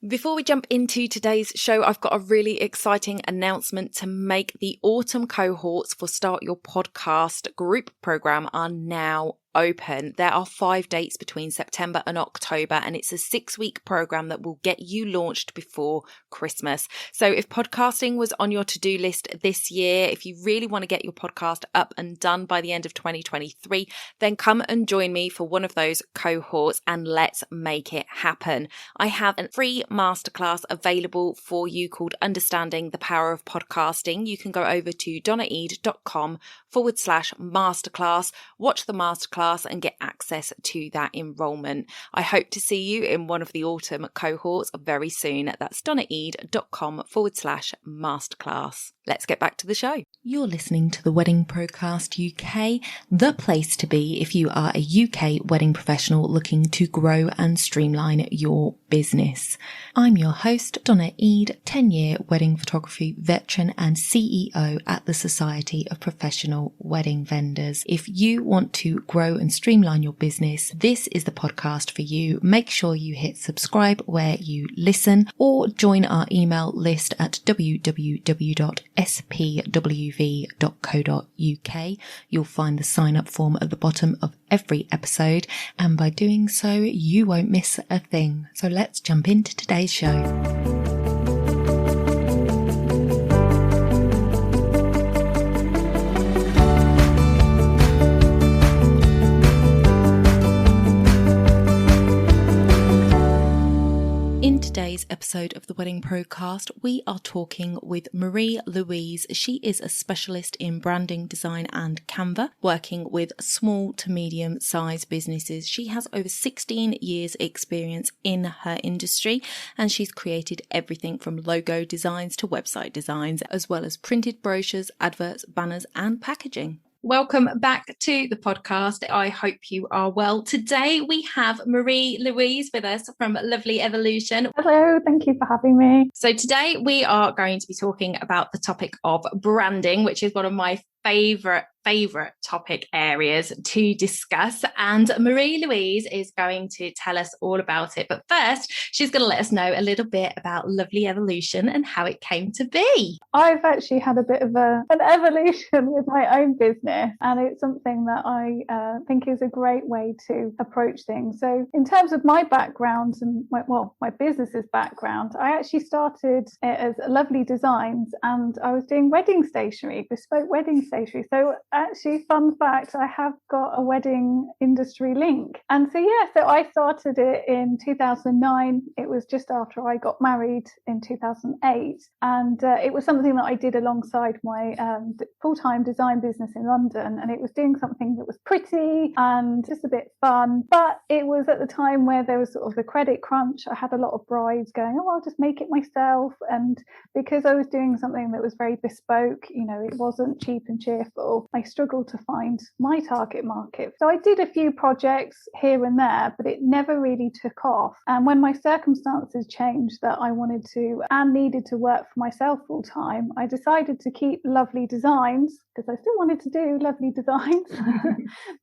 Before we jump into today's show, I've got a really exciting announcement to make. The autumn cohorts for Start Your Podcast group program are now open. There are 5 dates between September and October, and it's a 6-week program that will get you launched before Christmas. So if podcasting was on your to-do list this year, if you really want to get your podcast up and done by the end of 2023, then come and join me for one of those cohorts and let's make it happen. I have a free masterclass available for you called Understanding the Power of Podcasting. You can go over to donnaeade.com/masterclass, watch the masterclass and get access to that enrollment. I hope to see you in one of the autumn cohorts very soon. That's donnaeade.com/masterclass. Let's get back to the show. You're listening to the Wedding Procast UK, the place to be if you are a UK wedding professional looking to grow and streamline your business. I'm your host, Donna Eade, 10-year wedding photography veteran and CEO at the Society of Professional Wedding Vendors. If you want to grow and streamline your business, this is the podcast for you. Make sure you hit subscribe where you listen or join our email list at www.spwv.co.uk. You'll find the sign up form at the bottom of every episode, and by doing so, you won't miss a thing. So let's jump into today's show. In today's episode of the Wedding Procast, we are talking with Marie Louise. She is a specialist in branding, design and Canva, working with small to medium sized businesses. She has over 16 years experience in her industry, and she's created everything from logo designs to website designs, as well as printed brochures, adverts, banners and packaging. Welcome back to the podcast. I hope you are well. Today we have Marie Louise with us from Lovely Evolution. Hello, thank you for having me. So today we are going to be talking about the topic of branding, which is one of my favorite topic areas to discuss, and Marie Louise is going to tell us all about it. But first, she's going to let us know a little bit about Lovely Evolution and how it came to be. I've actually had a bit of an evolution with my own business, and it's something that I think is a great way to approach things. So in terms of my background and my business's background, I actually started it as Lovely Designs, and I was doing wedding stationery, bespoke wedding stationery. So actually, fun fact, I have got a wedding industry link. And so I started it in 2009. It was just after I got married in 2008. And it was something that I did alongside my full-time design business in London. And it was doing something that was pretty and just a bit fun. But it was at the time where there was sort of the credit crunch. I had a lot of brides going, oh, I'll just make it myself. And because I was doing something that was very bespoke, it wasn't cheap and cheerful, I struggled to find my target market. So I did a few projects here and there, but it never really took off. And when my circumstances changed that I wanted to and needed to work for myself full time, I decided to keep Lovely Designs because I still wanted to do lovely designs.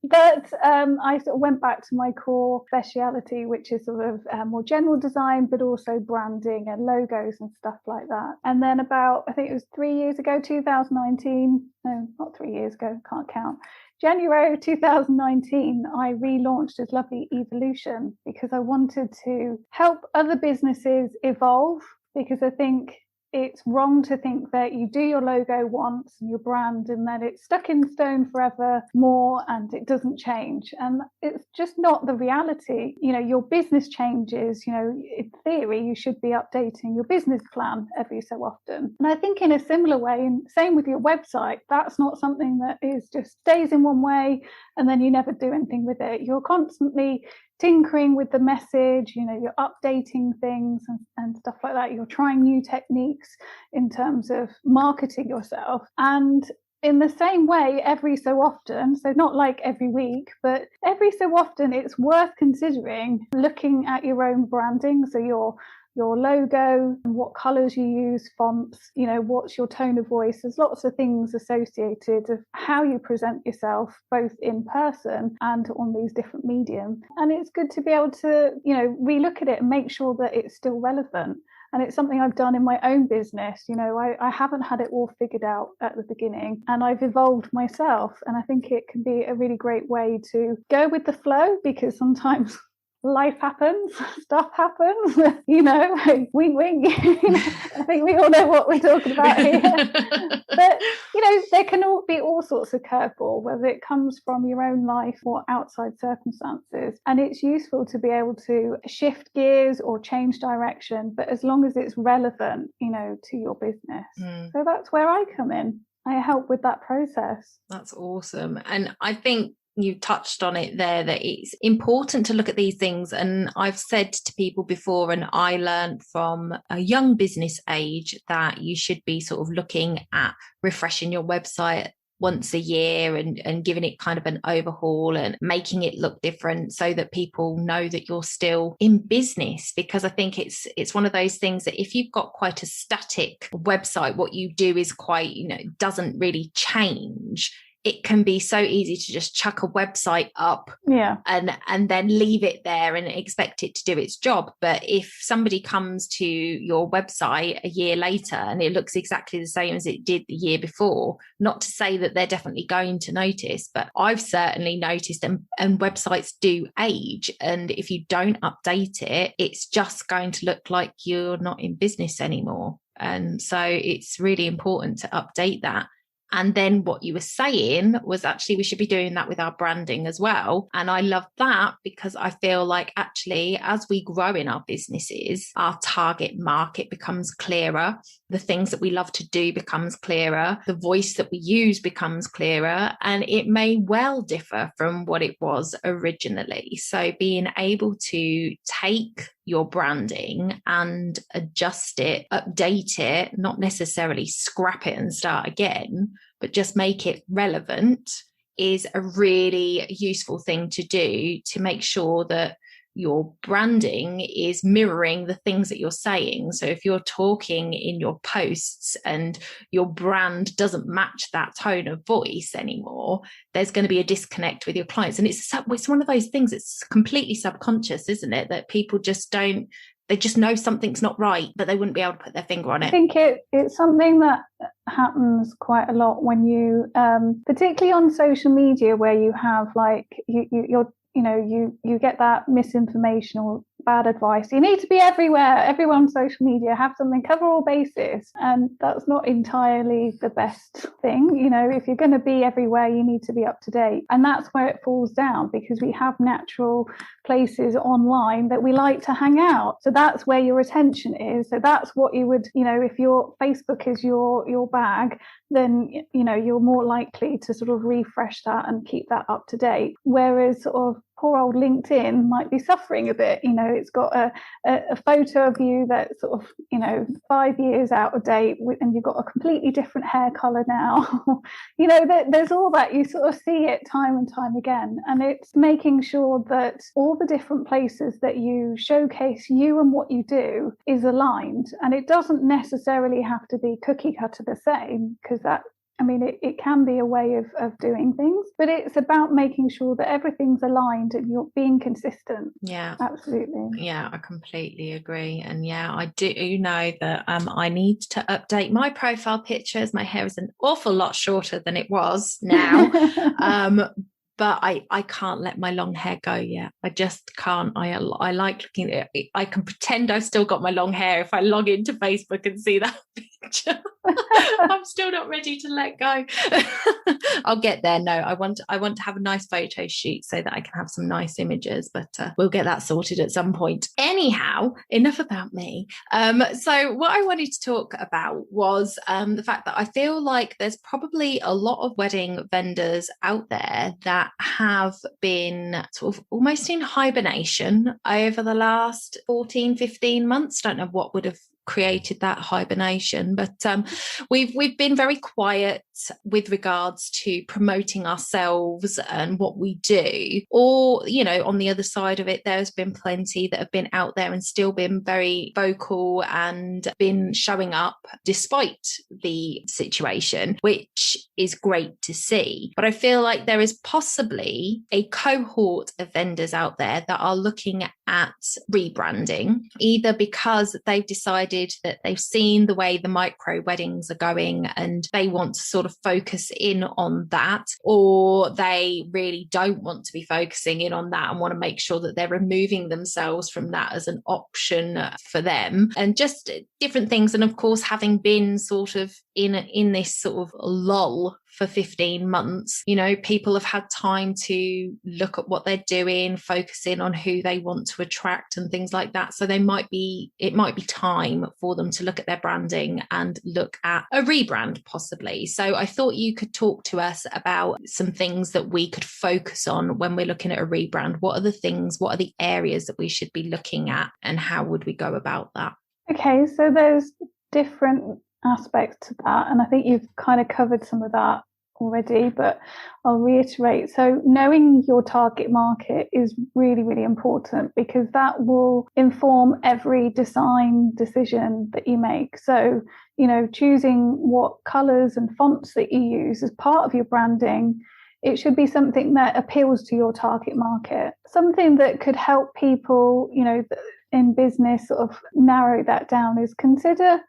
But I sort of went back to my core speciality, which is sort of more general design, but also branding and logos and stuff like that. And then about, I think it was 3 years ago, 2019, no, not 3 years ago, can't count. January of 2019, I relaunched as Lovely Evolution because I wanted to help other businesses evolve, because I think it's wrong to think that you do your logo once and your brand and then it's stuck in stone forever more and it doesn't change. And it's just not the reality. Your business changes. In theory, you should be updating your business plan every so often. And I think in a similar way, and same with your website, that's not something that is just stays in one way and then you never do anything with it. You're constantly tinkering with the message, you're updating things and stuff like that. You're trying new techniques in terms of marketing yourself. And in the same way, every so often, so not like every week, but every so often, it's worth considering looking at your own branding. So your your logo, and what colours you use, fonts, what's your tone of voice. There's lots of things associated of how you present yourself, both in person and on these different mediums. And it's good to be able to, relook at it and make sure that it's still relevant. And it's something I've done in my own business. I haven't had it all figured out at the beginning, and I've evolved myself. And I think it can be a really great way to go with the flow, because sometimes life happens, stuff happens, wing wing. I think we all know what we're talking about here. But there can be all sorts of curveball, whether it comes from your own life or outside circumstances, and it's useful to be able to shift gears or change direction, but as long as it's relevant to your business. So that's where I come in. I help with that process. That's awesome. And I think you touched on it there, that it's important to look at these things. And I've said to people before, and I learned from a young business age, that you should be sort of looking at refreshing your website once a year and giving it kind of an overhaul and making it look different, so that people know that you're still in business. Because I think it's one of those things that if you've got quite a static website, what you do is quite, doesn't really change. It can be so easy to just chuck a website up and then leave it there and expect it to do its job. But if somebody comes to your website a year later and it looks exactly the same as it did the year before, not to say that they're definitely going to notice, but I've certainly noticed, and websites do age. And if you don't update it, it's just going to look like you're not in business anymore. And so it's really important to update that. And then what you were saying was actually we should be doing that with our branding as well. And I love that, because I feel like actually as we grow in our businesses, our target market becomes clearer. The things that we love to do becomes clearer. The voice that we use becomes clearer, and it may well differ from what it was originally. So being able to take your branding and adjust it, update it, not necessarily scrap it and start again, but just make it relevant, is a really useful thing to do to make sure that your branding is mirroring the things that you're saying. So if you're talking in your posts and your brand doesn't match that tone of voice anymore, there's going to be a disconnect with your clients. And it's one of those things, it's completely subconscious, isn't it? That people just don't, they just know something's not right, but they wouldn't be able to put their finger on it. I think it's something that happens quite a lot when you, particularly on social media, where you have like, you get that misinformation or bad advice. You need to be everywhere, everyone on social media, have something, cover all bases. And that's not entirely the best thing. If you're going to be everywhere, you need to be up to date. And that's where it falls down, because we have natural places online that we like to hang out. So that's where your attention is. So that's what you would, if your Facebook is your bag, then, you're more likely to sort of refresh that and keep that up to date. Whereas sort of poor old LinkedIn might be suffering a bit. It's got a photo of you that's sort of, 5 years out of date, and you've got a completely different hair color now. There's all that. You sort of see it time and time again. And it's making sure that all the different places that you showcase you and what you do is aligned. And it doesn't necessarily have to be cookie cutter the same, because it can be a way of doing things, but it's about making sure that everything's aligned and you're being consistent. Yeah, absolutely. Yeah, I completely agree. And yeah, I do know that I need to update my profile pictures. My hair is an awful lot shorter than it was now. But I can't let my long hair go yet. I just can't. I like looking at it. I can pretend I've still got my long hair if I log into Facebook and see that picture. I'm still not ready to let go. I'll get there. No, I want to have a nice photo shoot so that I can have some nice images, but we'll get that sorted at some point. Anyhow, enough about me. So what I wanted to talk about was the fact that I feel like there's probably a lot of wedding vendors out there that have been sort of almost in hibernation over the last 14, 15 months. Don't know what would have created that hibernation, but we've been very quiet with regards to promoting ourselves and what we do. Or, you know, on the other side of it, there's been plenty that have been out there and still been very vocal and been showing up despite the situation, which is great to see. But I feel like there is possibly a cohort of vendors out there that are looking at rebranding, either because they've decided that they've seen the way the micro weddings are going and they want to sort of focus in on that, or they really don't want to be focusing in on that and want to make sure that they're removing themselves from that as an option for them, and just different things. And of course, having been sort of in this sort of lull for 15 months, you know, people have had time to look at what they're doing, focus in on who they want to attract and things like that. So it might be time for them to look at their branding and look at a rebrand possibly. So I thought you could talk to us about some things that we could focus on when we're looking at a rebrand. What are the things, what are the areas that we should be looking at, and how would we go about that? Okay, so there's different aspects to that, and I think you've kind of covered some of that already, but I'll reiterate. So knowing your target market is really, really important, because that will inform every design decision that you make. So, you know, choosing what colors and fonts that you use as part of your branding, it should be something that appeals to your target market, something that could help people, you know, in business sort of narrow that down is consider,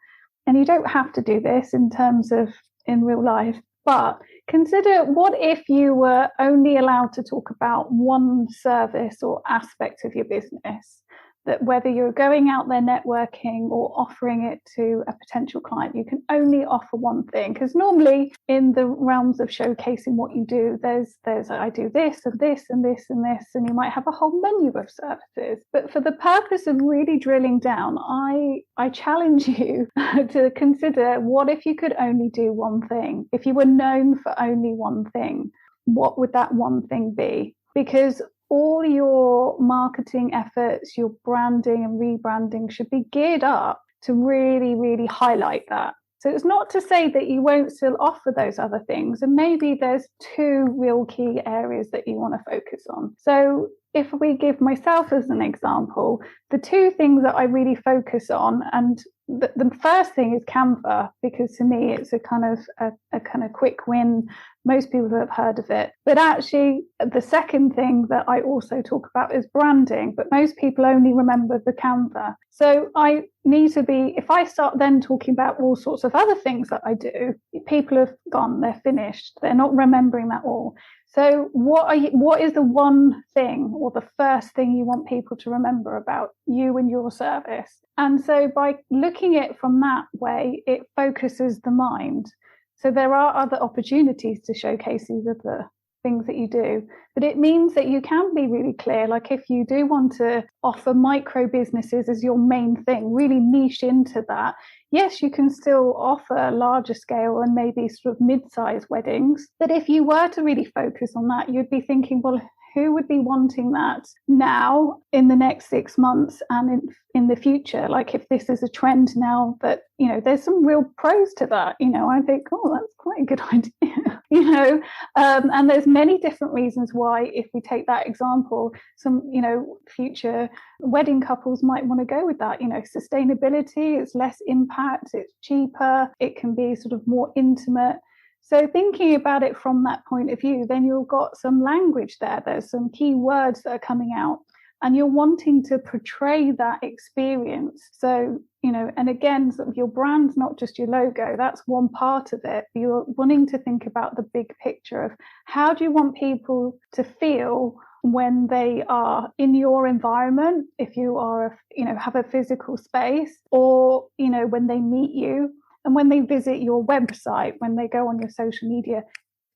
and you don't have to do this in terms of in real life, but consider, what if you were only allowed to talk about one service or aspect of your business? That whether you're going out there networking or offering it to a potential client, you can only offer one thing. Because normally in the realms of showcasing what you do, there's I do this and this and this and this, and you might have a whole menu of services. But for the purpose of really drilling down, I challenge you to consider, what if you could only do one thing? If you were known for only one thing, what would that one thing be? Because all your marketing efforts, your branding and rebranding should be geared up to really, really highlight that. So it's not to say that you won't still offer those other things. And maybe there's two real key areas that you want to focus on. So if we give myself as an example, the two things that I really focus on, and the first thing is Canva, because to me it's a kind of quick win. Most people have heard of it. But actually, the second thing that I also talk about is branding, but most people only remember the Canva. So I need to be, if I start then talking about all sorts of other things that I do, people have gone, they're finished, they're not remembering that all. So what is the one thing, or the first thing you want people to remember about you and your service? And so by looking at it from that way, it focuses the mind. So there are other opportunities to showcase these other things that you do, but it means that you can be really clear. Like if you do want to offer micro businesses as your main thing, really niche into that, yes, you can still offer larger scale and maybe sort of mid-size weddings. But if you were to really focus on that, you'd be thinking, well, who would be wanting that now in the next 6 months and in the future? Like if this is a trend now that, you know, there's some real pros to that, you know, I think, oh, that's quite a good idea, you know, and there's many different reasons why, if we take that example, some, you know, future wedding couples might want to go with that. You know, sustainability, it's less impact, it's cheaper, it can be sort of more intimate. So thinking about it from that point of view, then you've got some language there. There's some key words that are coming out, and you're wanting to portray that experience. So, you know, and again, sort of your brand's not just your logo. That's one part of it. You're wanting to think about the big picture of how do you want people to feel when they are in your environment, if you are, you know, have a physical space, or, you know, when they meet you, and when they visit your website, when they go on your social media.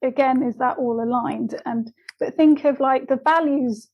Again, is that all aligned? But think of like the values,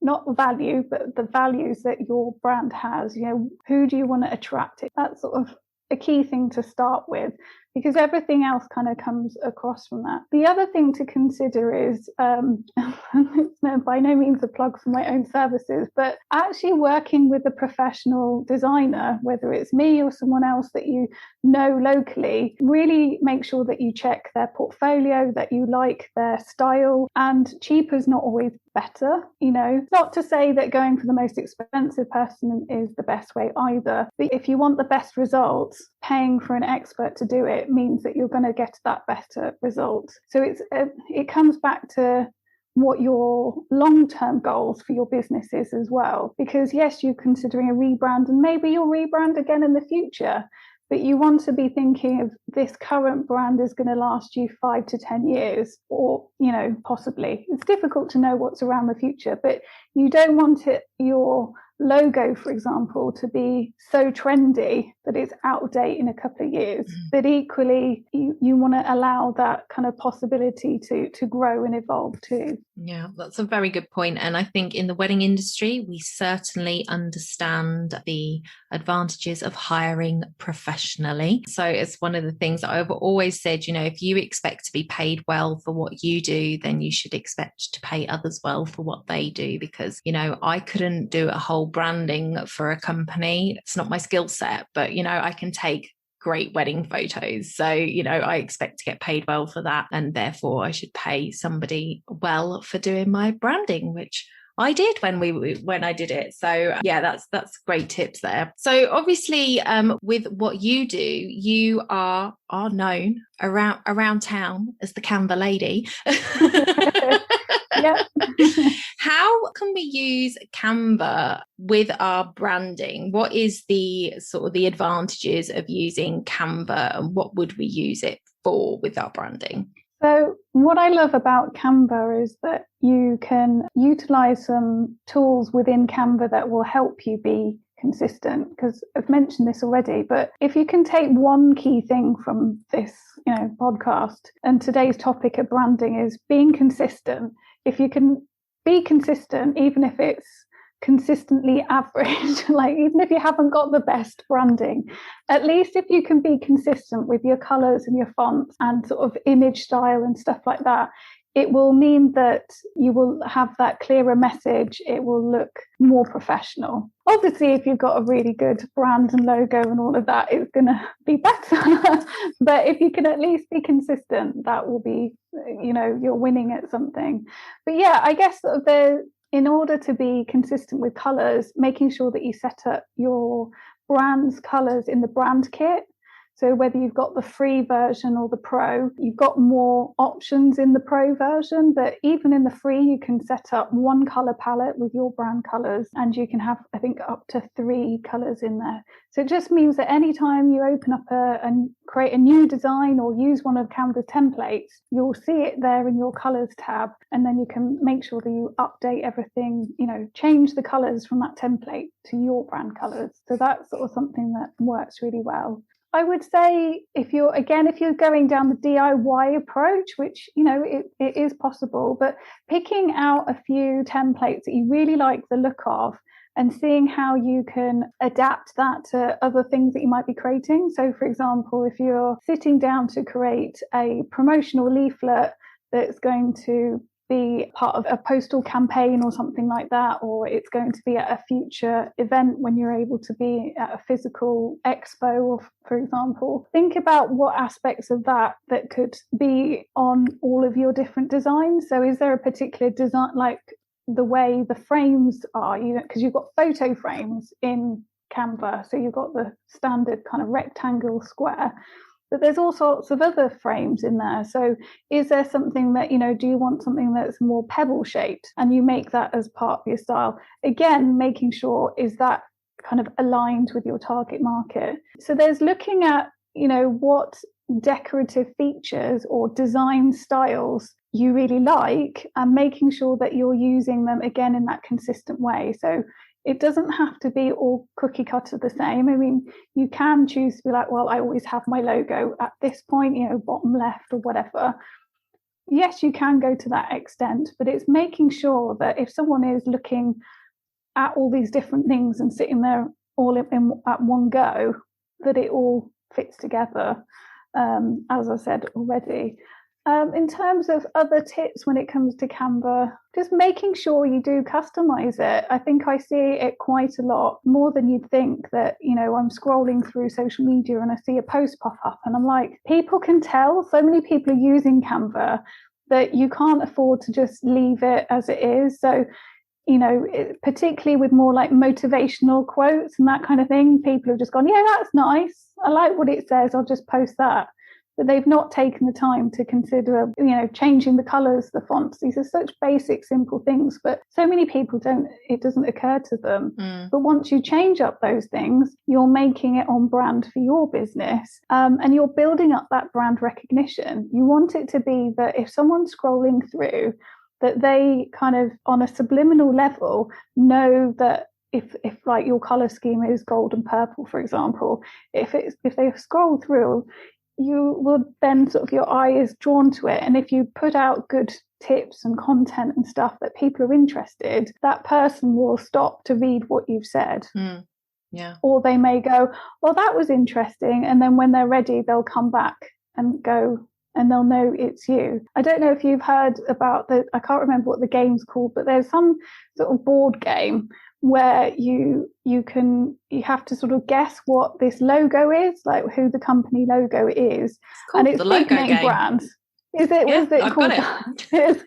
not value, but the values that your brand has. You know, who do you want to attract? That's sort of a key thing to start with. because everything else kind of comes across from that. The other thing to consider is, by no means a plug for my own services, but actually working with a professional designer, whether it's me or someone else that you know locally, really make sure that you check their portfolio, that you like their style, and cheaper is not always better. Not to say that going for the most expensive person is the best way either, but if you want the best results, paying for an expert to do it means that you're going to get that better result. So it comes back to what your long-term goals for your business is as well, because yes, you're considering a rebrand, and maybe you'll rebrand again in the future, but you want to be thinking of this current brand is going to last you 5 to 10 years, or, possibly. It's difficult to know what's around the future, but you don't want your logo, for example, to be so trendy that it's out of date in a couple of years. But equally, you want to allow that kind of possibility to grow and evolve too. Yeah, that's a very good point. And I think in the wedding industry, we certainly understand the advantages of hiring professionally. So it's one of the things that I've always said, if you expect to be paid well for what you do, then you should expect to pay others well for what they do. Because, I couldn't do a whole branding for a company. It's not my skill set, but, I can take great wedding photos. So, I expect to get paid well for that. And therefore I should pay somebody well for doing my branding, which I did when I did it. So yeah, that's great tips there. So obviously, with what you do, you are known around town as the Canva lady. Yeah. How can we use Canva with our branding? What is the sort of the advantages of using Canva, and what would we use it for with our branding? So what I love about Canva is that you can utilize some tools within Canva that will help you be consistent, because I've mentioned this already, but if you can take one key thing from this, podcast, and today's topic of branding is being consistent. If you can be consistent, even if it's consistently average, like even if you haven't got the best branding, at least if you can be consistent with your colors and your fonts and sort of image style and stuff like that, it will mean that you will have that clearer message. It will look more professional. Obviously, if you've got a really good brand and logo and all of that, it's going to be better. But if you can at least be consistent, that will be, you're winning at something. But yeah, I guess in order to be consistent with colors, making sure that you set up your brand's colors in the brand kit. So whether you've got the free version or the pro, you've got more options in the pro version, but even in the free, you can set up one color palette with your brand colors, and you can have, I think, up to 3 colors in there. So it just means that anytime you open up and create a new design or use one of Canva's templates, you'll see it there in your colors tab, and then you can make sure that you update everything, change the colors from that template to your brand colors. So that's sort of something that works really well. I would say if you're going down the DIY approach, which, it is possible, but picking out a few templates that you really like the look of and seeing how you can adapt that to other things that you might be creating. So, for example, if you're sitting down to create a promotional leaflet that's going to be part of a postal campaign or something like that, or it's going to be at a future event when you're able to be at a physical expo, or for example, think about what aspects of that could be on all of your different designs. So is there a particular design, like the way the frames are, because you've got photo frames in Canva, so you've got the standard kind of rectangle square, but there's all sorts of other frames in there. So is there something that, do you want something that's more pebble shaped, and you make that as part of your style? Again, making sure, is that kind of aligned with your target market? So there's looking at, what decorative features or design styles you really like, and making sure that you're using them again in that consistent way. So it doesn't have to be all cookie cutter the same. I mean, you can choose to be like, well, I always have my logo at this point, bottom left or whatever. Yes, you can go to that extent, but it's making sure that if someone is looking at all these different things and sitting there all in at one go, that it all fits together. as I said already. In terms of other tips when it comes to Canva, just making sure you do customize it. I think I see it quite a lot, more than you'd think, that, I'm scrolling through social media and I see a post pop up and I'm like, people can tell, so many people are using Canva that you can't afford to just leave it as it is. So, particularly with more like motivational quotes and that kind of thing, people have just gone, yeah, that's nice, I like what it says, I'll just post that. But they've not taken the time to consider, changing the colours, the fonts. These are such basic, simple things, but so many people it doesn't occur to them. But once you change up those things, you're making it on brand for your business, and you're building up that brand recognition. You want it to be that if someone's scrolling through, that they kind of, on a subliminal level, know that if like your colour scheme is gold and purple, for example, if they scroll through, you will then sort of, your eye is drawn to it. And if you put out good tips and content and stuff that people are interested, that person will stop to read what you've said. Yeah. Or they may go, well, that was interesting. And then when they're ready, they'll come back and go, and they'll know it's you. I don't know if you've heard about I can't remember what the game's called, but there's some sort of board game where you have to sort of guess what this logo is, like who the company logo is. It's and it's the big name game. Brands. Is it? Yeah, was it I've called got it.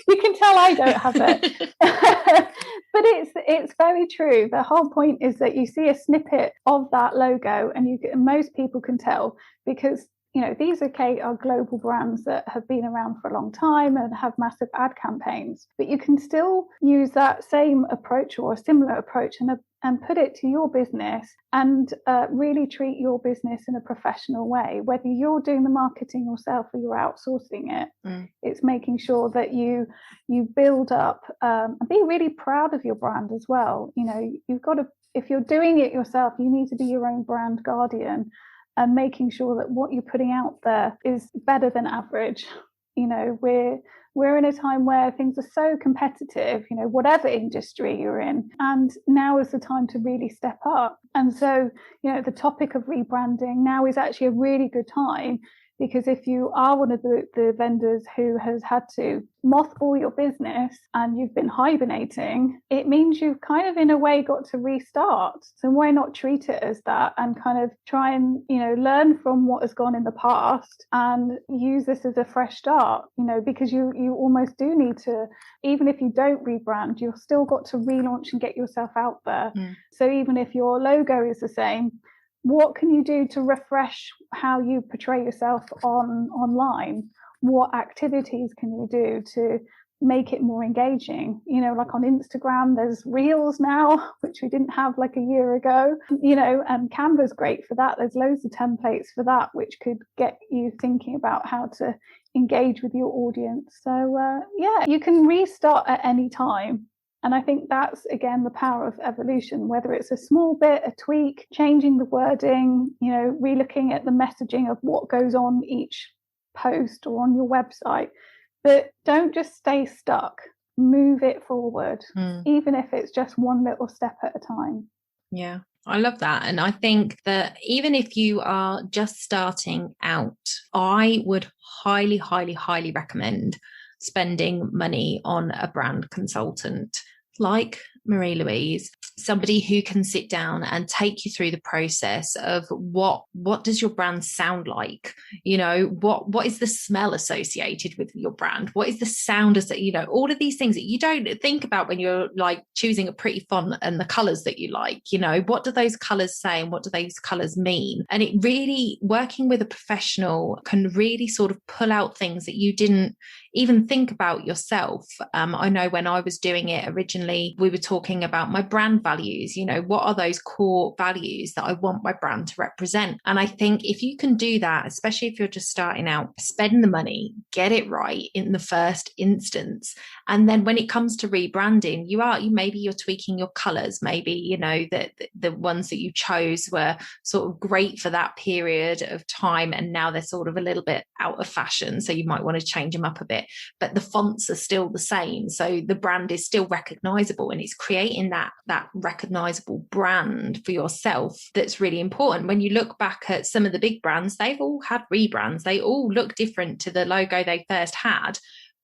You can tell I don't have it. But it's very true. The whole point is that you see a snippet of that logo, and most people can tell, because these are global brands that have been around for a long time and have massive ad campaigns. But you can still use that same approach or a similar approach and put it to your business, and really treat your business in a professional way. Whether you're doing the marketing yourself or you're outsourcing it, it's making sure that you build up and be really proud of your brand as well. You've got to, if you're doing it yourself, you need to be your own brand guardian, and making sure that what you're putting out there is better than average. We're in a time where things are so competitive, whatever industry you're in, and now is the time to really step up. And so, the topic of rebranding now is actually a really good time, because if you are one of the vendors who has had to mothball your business and you've been hibernating, it means you've kind of, in a way, got to restart. So why not treat it as that, and kind of try and, learn from what has gone in the past and use this as a fresh start, because you almost do need to, even if you don't rebrand, you've still got to relaunch and get yourself out there. So even if your logo is the same, what can you do to refresh how you portray yourself online? What activities can you do to make it more engaging? Like on Instagram, there's Reels now, which we didn't have like a year ago, and Canva's great for that. There's loads of templates for that, which could get you thinking about how to engage with your audience. So you can restart at any time. And I think that's, again, the power of evolution, whether it's a small bit, a tweak, changing the wording, relooking at the messaging of what goes on each post or on your website. But don't just stay stuck. Move it forward, even if it's just one little step at a time. Yeah, I love that. And I think that even if you are just starting out, I would highly, highly, highly recommend spending money on a brand consultant like Marie Louise, somebody who can sit down and take you through the process of what does your brand sound like? What is the smell associated with your brand? What is the sound all of these things that you don't think about when you're like choosing a pretty font and the colors that you like. What do those colors say and what do those colors mean? And it really, working with a professional can really sort of pull out things that you didn't even think about yourself. I know when I was doing it originally, we were talking about my brand values. What are those core values that I want my brand to represent? And I think if you can do that, especially if you're just starting out, spend the money, get it right in the first instance. And then when it comes to rebranding, maybe you're tweaking your colors. Maybe, that the ones that you chose were sort of great for that period of time, and now they're sort of a little bit out of fashion. So you might want to change them up a bit, but the fonts are still the same. So the brand is still recognizable, and it's creating that recognizable brand for yourself that's really important. When you look back at some of the big brands, they've all had rebrands. They all look different to the logo they first had,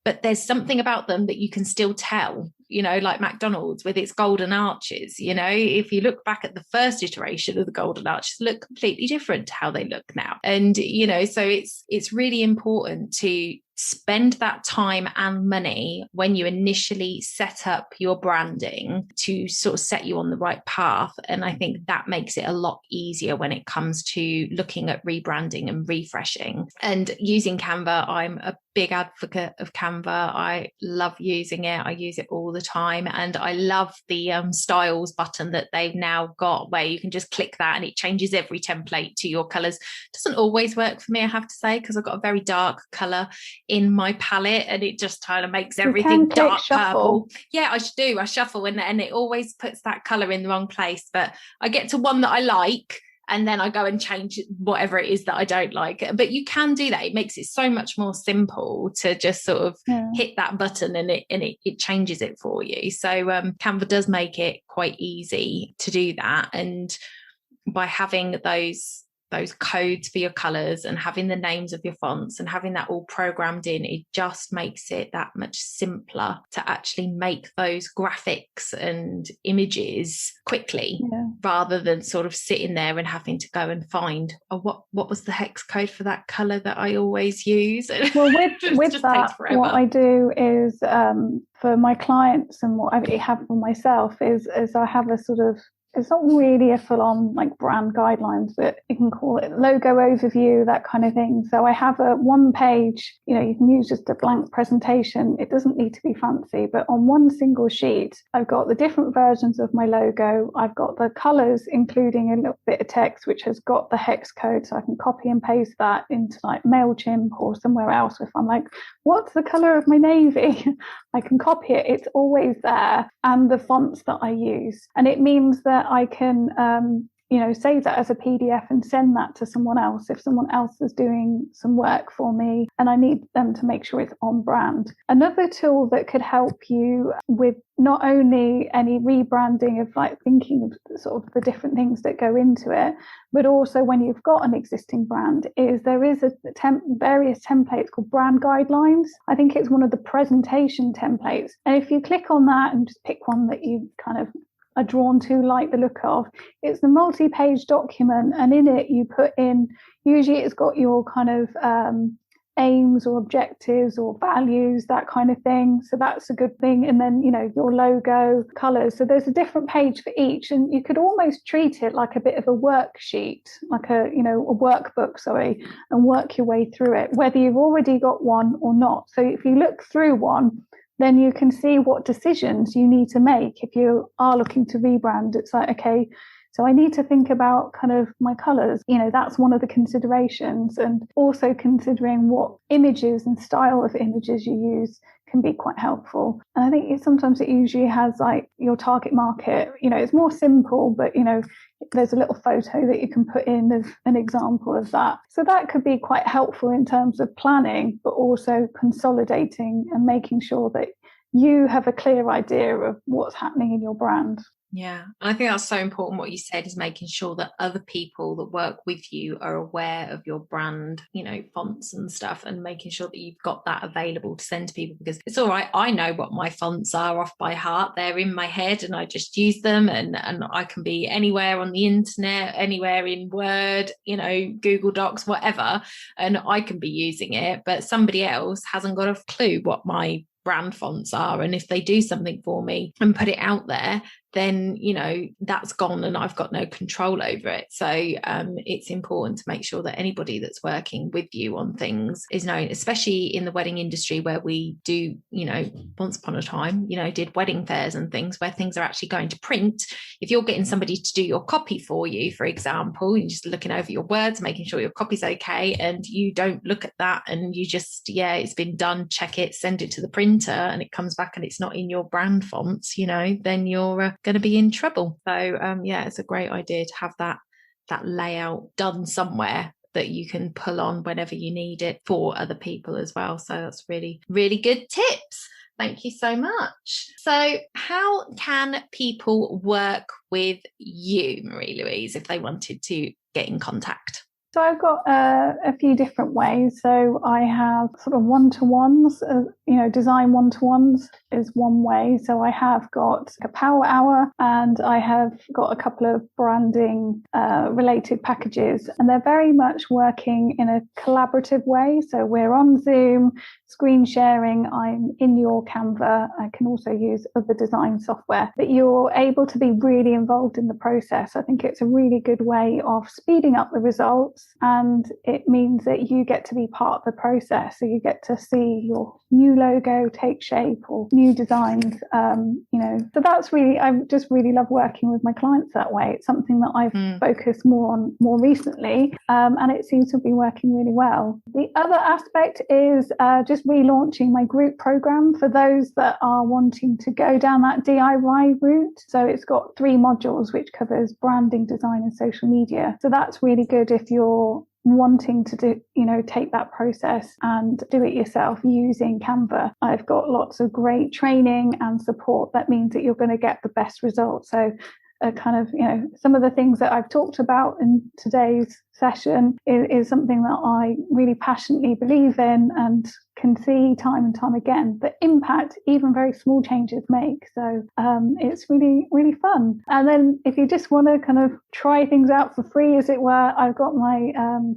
but there's something about them that you can still tell, like McDonald's with its golden arches. If you look back at the first iteration of the golden arches, look completely different to how they look now. And, so it's really important to spend that time and money when you initially set up your branding to sort of set you on the right path. And I think that makes it a lot easier when it comes to looking at rebranding and refreshing. And using Canva, I'm a big advocate of Canva. I love using it. I use it all the time. And I love the styles button that they've now got, where you can just click that and it changes every template to your colors. Doesn't always work for me, I have to say, because I've got a very dark color in my palette, and it just kind of makes everything dark purple. Yeah, I do. I shuffle and it always puts that color in the wrong place. But I get to one that I like, and then I go and change whatever it is that I don't like. But you can do that. It makes it so much more simple to just sort of hit that button and it changes it for you. So Canva does make it quite easy to do that. And by having those codes for your colors and having the names of your fonts and having that all programmed in, it just makes it that much simpler to actually make those graphics and images quickly, rather than sort of sitting there and having to go and find, what was the hex code for that color that I always use. Well, with that, what I do is for my clients, and what I have for myself is I have a sort of, it's not really a full-on like brand guidelines, but you can call it logo overview, that kind of thing. So I have a one page, you can use just a blank presentation. It doesn't need to be fancy, but on one single sheet, I've got the different versions of my logo. I've got the colors, including a little bit of text, which has got the hex code. So I can copy and paste that into like MailChimp or somewhere else. If I'm like, what's the color of my navy? I can copy it. It's always there. And the fonts that I use. And it means that I can, save that as a PDF and send that to someone else if someone else is doing some work for me and I need them to make sure it's on brand. Another tool that could help you with not only any rebranding of like thinking of sort of the different things that go into it, but also when you've got an existing brand, is there is various templates called brand guidelines. I think it's one of the presentation templates. And if you click on that and just pick one that you kind of are drawn to, like the look of, it's a multi-page document, and in it you put in, usually it's got your kind of aims or objectives or values, that kind of thing. So that's a good thing. And then, your logo, colors. So there's a different page for each, and you could almost treat it like a bit of a worksheet, like a workbook, and work your way through it, whether you've already got one or not. So if you look through one, then you can see what decisions you need to make. If you are looking to rebrand, it's like, okay, so I need to think about kind of my colors. That's one of the considerations. And also considering what images and style of images you use can be quite helpful. And I think sometimes it usually has like your target market, it's more simple, but, there's a little photo that you can put in of an example of that. So that could be quite helpful in terms of planning, but also consolidating and making sure that you have a clear idea of what's happening in your brand. Yeah. And I think that's so important. What you said is making sure that other people that work with you are aware of your brand, fonts and stuff, and making sure that you've got that available to send to people, because it's all right. I know what my fonts are off by heart. They're in my head and I just use them, and I can be anywhere on the internet, anywhere in Word, Google Docs, whatever, and I can be using it, but somebody else hasn't got a clue what my brand fonts are. And if they do something for me and put it out there, then that's gone and I've got no control over it. So it's important to make sure that anybody that's working with you on things is known, especially in the wedding industry, where we do, once upon a time, did wedding fairs and things where things are actually going to print. If you're getting somebody to do your copy for you, for example, you're just looking over your words, making sure your copy's okay, and you don't look at that and you just, it's been done, check it, send it to the printer, and it comes back and it's not in your brand fonts, then you're going to be in trouble. So it's a great idea to have that layout done somewhere that you can pull on whenever you need it for other people as well. So that's really, really good tips. Thank you so much. So how can people work with you, Marie Louise, if they wanted to get in contact? So I've got a few different ways. So I have sort of one-to-ones, design one-to-ones is one way. So I have got a power hour and I have got a couple of branding related packages, and they're very much working in a collaborative way. So we're on Zoom, screen sharing, I'm in your Canva. I can also use other design software, but you're able to be really involved in the process. I think it's a really good way of speeding up the results, and it means that you get to be part of the process. So you get to see your new logo take shape or new designs, so that's really, I just really love working with my clients that way. It's something that I've focused more on more recently, and it seems to be working really well. The other aspect is just relaunching my group program for those that are wanting to go down that DIY route. So it's got 3 modules which covers branding, design and social media. So that's really good if you're wanting to do, take that process and do it yourself using Canva. I've got lots of great training and support that means that you're going to get the best results. So some of the things that I've talked about in today's session is something that I really passionately believe in and can see time and time again the impact even very small changes make. So it's really, really fun. And then if you just want to kind of try things out for free, as it were, I've got my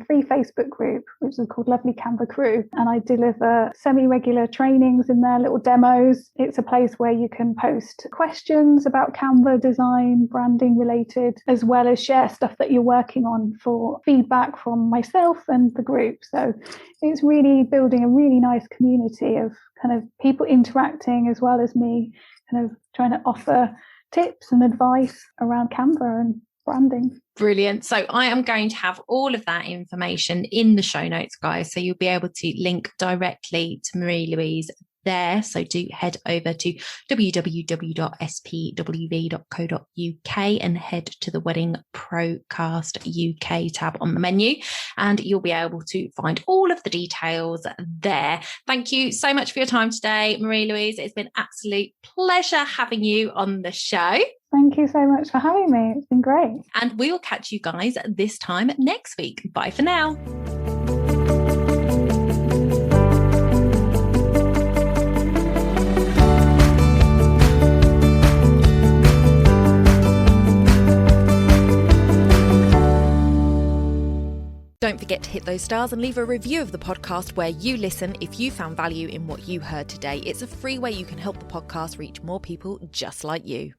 free Facebook group, which is called Lovely Canva Crew. And I deliver semi-regular trainings in there, little demos. It's a place where you can post questions about Canva design, branding related, as well as share stuff that you're working on for feedback from myself and the group. So it's really building a really nice community of kind of people interacting, as well as me kind of trying to offer tips and advice around Canva and branding. Brilliant. So I am going to have all of that information in the show notes, guys. So you'll be able to link directly to Marie Louise there. So do head over to www.spwv.co.uk and head to the Wedding Procast UK tab on the menu, and you'll be able to find all of the details there. Thank you so much for your time today, Marie Louise. It's been an absolute pleasure having you on the show. Thank you so much for having me. It's been great. And we will catch you guys this time next week. Bye for now. Don't forget to hit those stars and leave a review of the podcast where you listen if you found value in what you heard today. It's a free way you can help the podcast reach more people just like you.